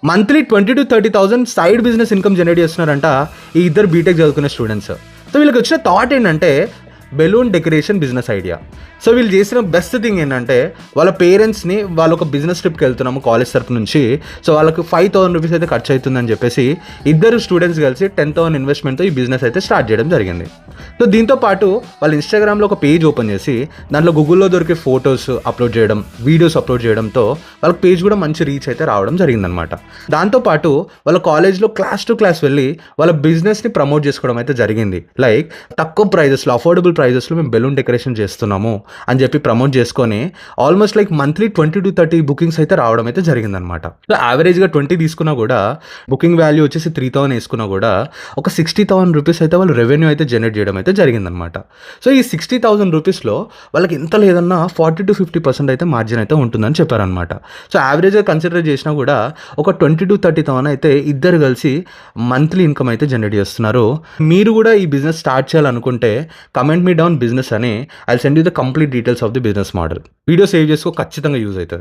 Monthly 20,000 to 30,000 side business income generate చేస్తున్నారంట ఈ ఇద్దరు బీటెక్ చదువుకునే స్టూడెంట్స్. సో వీళ్ళకి వచ్చిన థాట్ ఏంటంటే balloon decoration business idea. So వీళ్ళు చేసిన బెస్ట్ థింగ్ ఏంటంటే వాళ్ళ పేరెంట్స్ని వాళ్ళు ఒక బిజినెస్ ట్రిప్కి వెళ్తున్నాము కాలేజ్ తరపు నుంచి, సో వాళ్ళకి 5,000 రూపీస్ అయితే ఖర్చు అవుతుందని చెప్పేసి ఇద్దరు స్టూడెంట్స్ కలిసి 10,000 ఇన్వెస్ట్మెంట్తో ఈ బిజినెస్ అయితే స్టార్ట్ చేయడం జరిగింది. సో దీంతో పాటు వాళ్ళు ఇన్స్టాగ్రామ్లో ఒక పేజ్ ఓపెన్ చేసి దాంట్లో గూగుల్లో దొరికే ఫొటోస్ అప్లోడ్ చేయడం, వీడియోస్ అప్లోడ్ చేయడంతో వాళ్ళకి పేజ్ కూడా మంచి రీచ్ అయితే రావడం జరిగిందనమాట. దాంతోపాటు వాళ్ళ కాలేజ్లో క్లాస్ టు క్లాస్ వెళ్ళి వాళ్ళ బిజినెస్ని ప్రమోట్ చేసుకోవడం అయితే జరిగింది. లైక్ తక్కువ ప్రైజెస్లో, అఫోర్డబుల్ ప్రైజెస్లో మేము బెలూన్ డెకరేషన్ చేస్తున్నాము అని చెప్పి ప్రమోట్ చేసుకొని almost like monthly 20 to 30 bookings అయితే రావడం అయితే జరిగిందనమాట. సో యావరేజ్గా 20 తీసుకున్నా కూడా బుకింగ్ వాల్యూ వచ్చేసి 3,000 వేసుకున్నా కూడా ఒక 60,000 రూపీస్ అయితే వాళ్ళు రెవెన్యూ అయితే జనరేట్ చేయడం అయితే జరిగిందనమాట. సో ఈ 60,000 రూపీస్లో వాళ్ళకి ఎంత లేదన్నా 40 to 50% అయితే మార్జిన్ అయితే ఉంటుందని చెప్పారనమాట. సో యావరేజ్గా కన్సిడర్ చేసినా కూడా ఒక 20 to 30,000 అయితే ఇద్దరు కలిసి మంత్లీ ఇన్కమ్ అయితే జనరేట్ చేస్తున్నారు. మీరు కూడా ఈ బిజినెస్ స్టార్ట్ చేయాలనుకుంటే కమెంట్ మీ డౌన్ బిజినెస్ అని, I send you the complete details of the business model. Video save చేసుకో, ఖచ్చితంగా యూజ్ అవుతుంది.